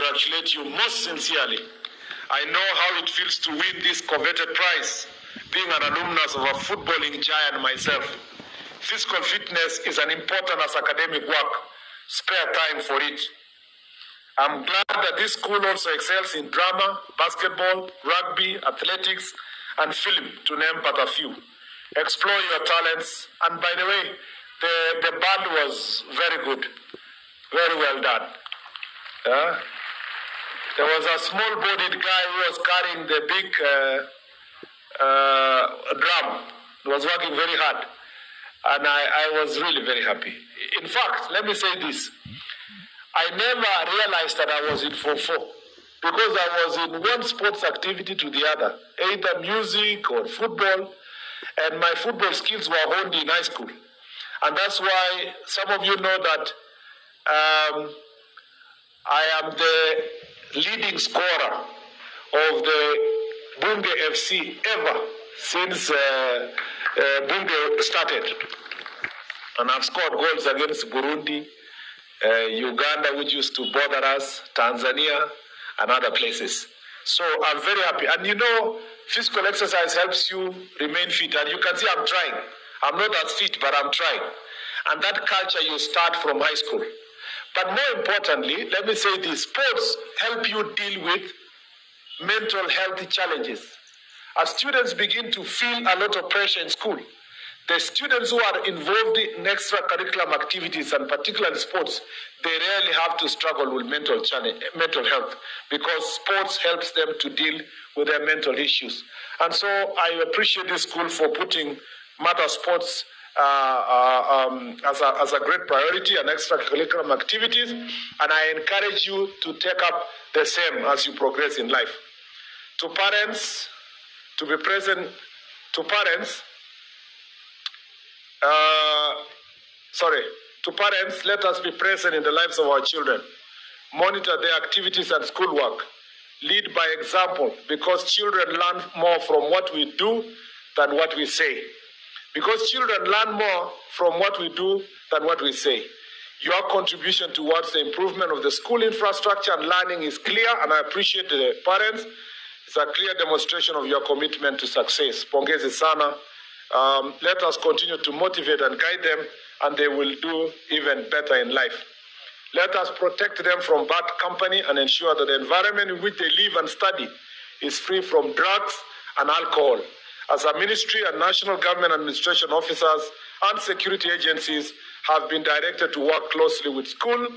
congratulate you most sincerely. I know how it feels to win this coveted prize, being an alumnus of a footballing giant myself. Physical fitness is as important as academic work. Spare time for it. I'm glad that this school also excels in drama, basketball, rugby, athletics, and film, to name but a few. Explore your talents. And by the way, the band was very good. Very well done. There was a small-bodied guy who was carrying the big drum. He was working very hard. And I was really very happy. In fact, let me say this. I never realized that I was in 4-4 because I was in one sports activity to the other, either music or football, and my football skills were honed in high school. And that's why some of you know that I am the leading scorer of the Bunge FC ever since Bunge started. And I've scored goals against Burundi, Uganda, which used to bother us, Tanzania, and other places. So I'm very happy. And you know, physical exercise helps you remain fit. And you can see I'm trying. I'm not as fit, but I'm trying. And that culture you start from high school. But more importantly, let me say this. Sports help you deal with mental health challenges. As students begin to feel a lot of pressure in school, the students who are involved in extracurricular activities, and particularly sports, they rarely have to struggle with mental health because sports helps them to deal with their mental issues. And so I appreciate this school for putting matter sports as a great priority and extracurricular activities, and I encourage you to take up the same as you progress in life. To parents, to be present, to parents, let us be present in the lives of our children. Monitor their activities and schoolwork. Lead by example, because children learn more from what we do than what we say. Because children learn more from what we do than what we say. Your contribution towards the improvement of the school infrastructure and learning is clear, and I appreciate the parents. It's a clear demonstration of your commitment to success. Pongezi sana. Let us continue to motivate and guide them, and they will do even better in life. Let us protect them from bad company and ensure that the environment in which they live and study is free from drugs and alcohol. As a ministry and national government administration officers and security agencies have been directed to work closely with school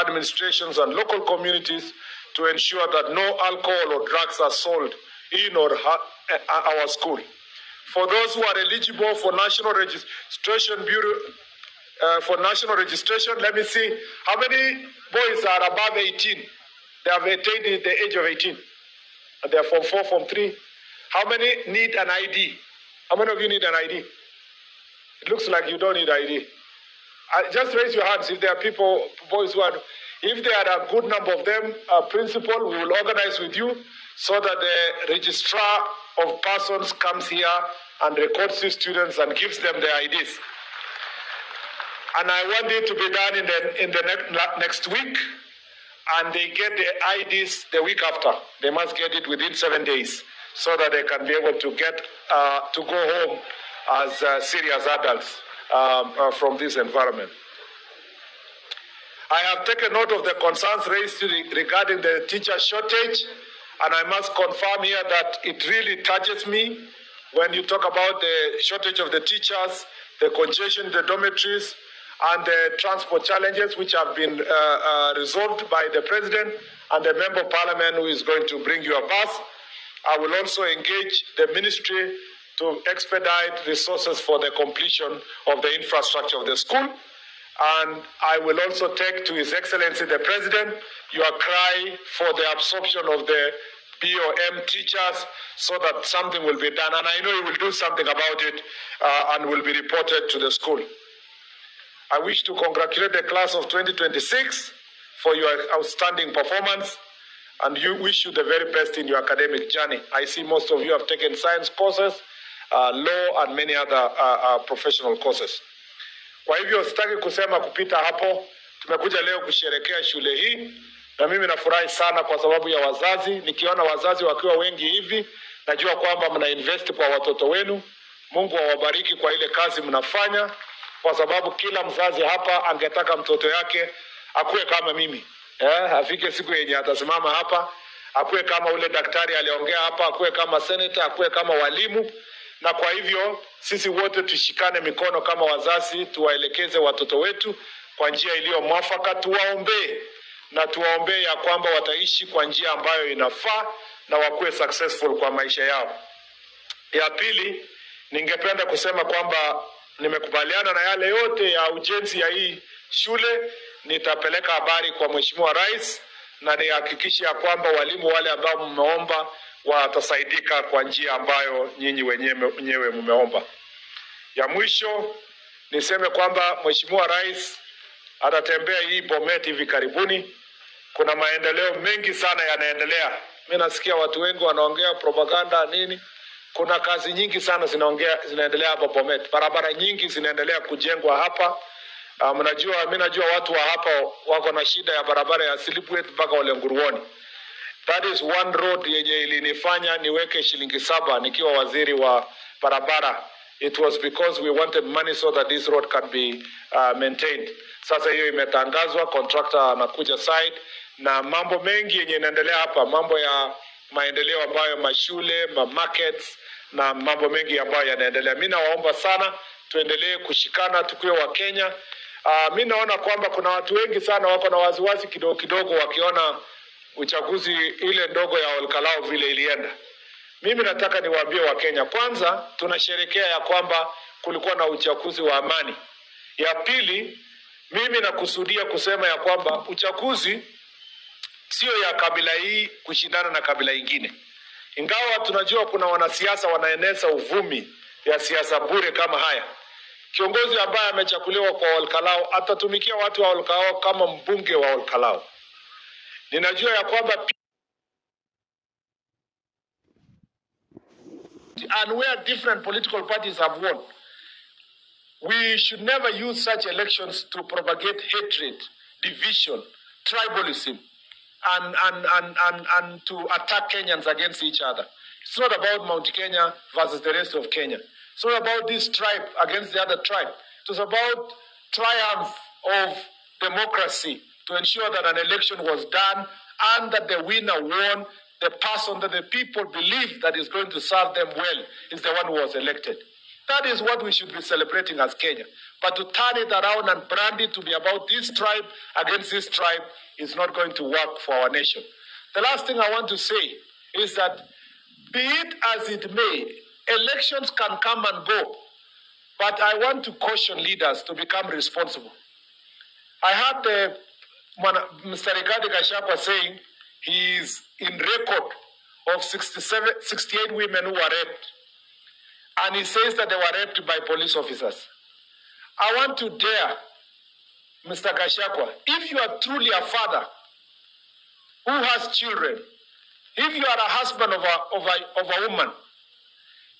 administrations and local communities to ensure that no alcohol or drugs are sold in or our school. For those who are eligible for National Registration Bureau, let me see how many boys are above 18. They have attained the age of 18. And they are from 4, from 3. How many need an ID? How many of you need an ID? It looks like you don't need ID. Just raise your hands if there are people, boys who are. If there are a good number of them, principal, we will organize with you so that the registrar of persons comes here and records the students and gives them their IDs. And I want it to be done in the next week, and they get the IDs the week after. They must get it within 7 days so that they can be able to get to go home as serious adults from this environment. I have taken note of the concerns raised regarding the teacher shortage, and I must confirm here that it really touches me when you talk about the shortage of the teachers, the congestion in the dormitories, and the transport challenges which have been resolved by the President and the Member of Parliament who is going to bring you a bus. I will also engage the ministry to expedite resources for the completion of the infrastructure of the school. And I will also take to His Excellency the President your cry for the absorption of the BOM teachers so that something will be done. And I know He will do something about it and will be reported to the school. I wish to congratulate the class of 2026 for your outstanding performance, and wish you the very best in your academic journey. I see most of you have taken science courses, law, and many other professional courses. Kwa hivyo sitaki kusema kupita hapo. Tumekuja leo kusherehekea shule hii Na mimi nafurahi sana kwa sababu ya wazazi. Nikiona wazazi wakiwa wengi hivi, najua kwamba mna invest kwa watoto wenu. Mungu awabariki kwa ile kazi mnafanya, kwa sababu kila mzazi hapa angetaka mtoto yake akuwe kama mimi. Afike siku yenye atasimama hapa, akuwe kama ule daktari aliongea hapa, akuwe kama senator, akuwe kama walimu. Na kwa hivyo sisi wote tushikane mikono kama wazazi, tuwaelekeze watoto wetu kwa njia iliyo mwafaka, tuwaombee na tuwaombee ya kwamba wataishi kwa njia ambayo inafaa na wakuwe successful kwa maisha yao. Ya pili, ningependa kusema kwamba nimekubaliana na yale yote ya ujenzi ya hii shule. Nitapeleka habari kwa Mheshimiwa Rais na nihakikishe ya kwamba walimu wale ambao mmeomba watasaidika kwa njia ambayo nyinyi wenyewe mmeomba. Ya mwisho niseme kwamba Mheshimiwa Rais atatembea hii Bomet hivi karibuni. Kuna maendeleo mengi sana yanaendelea. Mimi nasikia watu wengi wanaongea propaganda nini. Kuna kazi nyingi sana zinaendelea hapa Bomet. Barabara nyingi zinaendelea kujengwa hapa. Mimi najua watu wa hapa wako na shida ya barabara ya Silibwet mpaka Ole Nguruoni. That is one road yenye ilinifanya niweke shilingi 7 nikiwa waziri wa barabara. It was because we wanted money so that this road can be maintained. Sasa hiyo imetangazwa, contractor anakuja site na mambo mengi yenye inaendelea hapa, mambo ya maendeleo ambayo mashule, markets na mambo mengi ambayo yanaendelea. Mimi nawaomba sana tuendelee kushikana tukiwa wa Kenya. Mimi naona kwamba kuna watu wengi sana wako na wasiwasi kidogo wakiona uchaguzi ile ndogo ya Olkalau vile ilienda. Mimi nataka niwaambie wa Kenya, kwanza tunasherehekea ya kwamba kulikuwa na uchaguzi wa amani. Ya pili, mimi nakusudia kusema ya kwamba uchaguzi sio ya kabila hii kushindana na kabila ingine. Ingawa tunajua kuna wanasiasa wanaeneza uvumi ya siasa bure kama haya. Kiongozi ambaye amechakuliwa kwa Olkalau atatumikia watu wa Olkalau kama mbunge wa Olkalau. Ninajua ya kwamba and where different political parties have won, we should never use such elections to propagate hatred, division, tribalism, and to attack Kenyans against each other. It's not about Mount Kenya versus the rest of Kenya. It's not about this tribe against the other tribe. It was about triumph of democracy to ensure that an election was done and that the winner won. The person that the people believe that is going to serve them well is the one who was elected. That is what we should be celebrating as Kenya. But to turn it around and brand it to be about this tribe against this tribe is not going to work for our nation. The last thing I want to say is that, be it as it may, elections can come and go. But I want to caution leaders to become responsible. I heard Mr. Rigathi Gachagua saying he is in record of 68 women who were raped. And he says that they were raped by police officers. I want to dare Mr. Gachagua, if you are truly a father who has children, if you are a husband of a woman,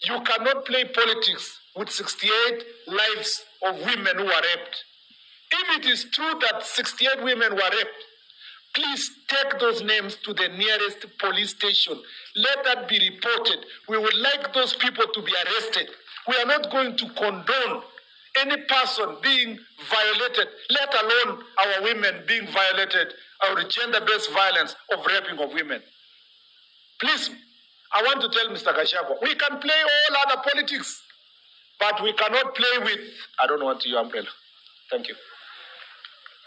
you cannot play politics with 68 lives of women who were raped. If it is true that 68 women were raped, please take those names to the nearest police station. Let that be reported. We would like those people to be arrested. We are not going to condone any person being violated, let alone our women being violated, or gender-based violence of raping of women. Please, I want to tell Mr. Gachagua, we can play all other politics, but we cannot play with, I don't want your umbrella. Thank you.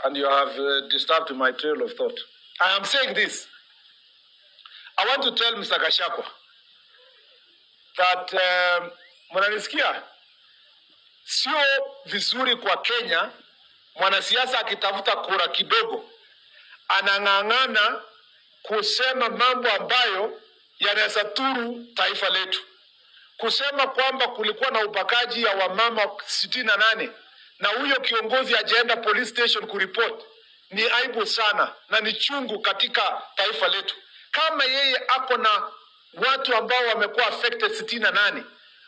And you have disturbed my trail of thought. I am saying this. I want to tell Mr. Gachagua that mnanisikia, sio vizuri kwa Kenya mwanasiasa akitafuta kura kidogo anang'ang'ana kusema mambo ambayo yanaweza dhuru taifa letu. Kusema kwamba kulikuwa na ubakaji ya wamama 68 na huyo kiongozi ajaenda police station kuripoti ni aibu sana na ni chungu katika taifa letu. Kama yeye ako na watu ambao wamekuwa affected 68,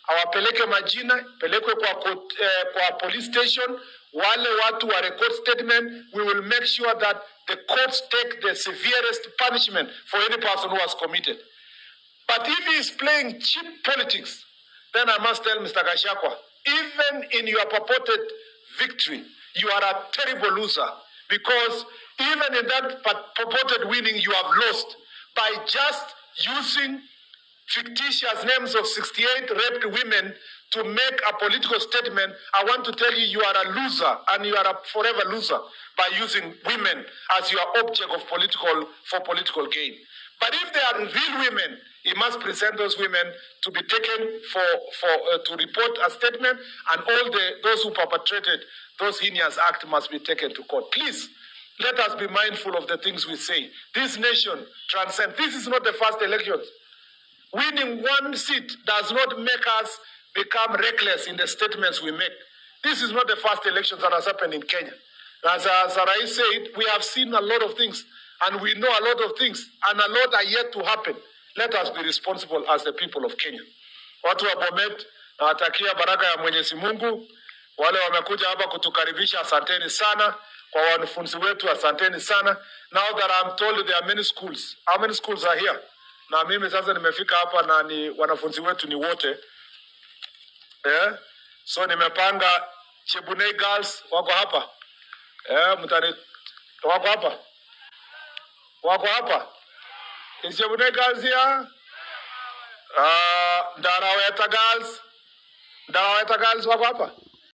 awapeleke majina, pelekwe kwa police station, wale watu wa record statement. We will make sure that the courts take the severest punishment for any person who has committed. But if he is playing cheap politics, then I must tell Mr. Gachagua, even in your purported victory, you are a terrible loser, because even in that purported winning, you have lost by just using fictitious names of 68 raped women to make a political statement. I want to tell you, you are a loser, and you are a forever loser by using women as your object of political gain. But if they are real women, he must present those women to be taken to report a statement, and all those who perpetrated those heinous acts must be taken to court. Please, let us be mindful of the things we say. This nation transcends. This is not the first election. Winning one seat does not make us become reckless in the statements we make. This is not the first election that has happened in Kenya. As Rais said, we have seen a lot of things, and we know a lot of things, and a lot are yet to happen. Let us be responsible as the people of Kenya. Watu wa Bomet, nawatakia baraka ya Mwenyezi Mungu. Wale wamekuja hapa kutukaribisha, asanteni sana. Kwa wanafunzi wetu, asanteni sana. Now that I'm told there are many schools. How many schools are here? Na mimi sasa nimefika hapa na ni wanafunzi wetu ni wote. So nimepanga Chebunei girls wako hapa. Mtani wako hapa. Wako hapa. Is Chebunei girls here? Ndaraweta girls. Ndaraweta girls wako hapa.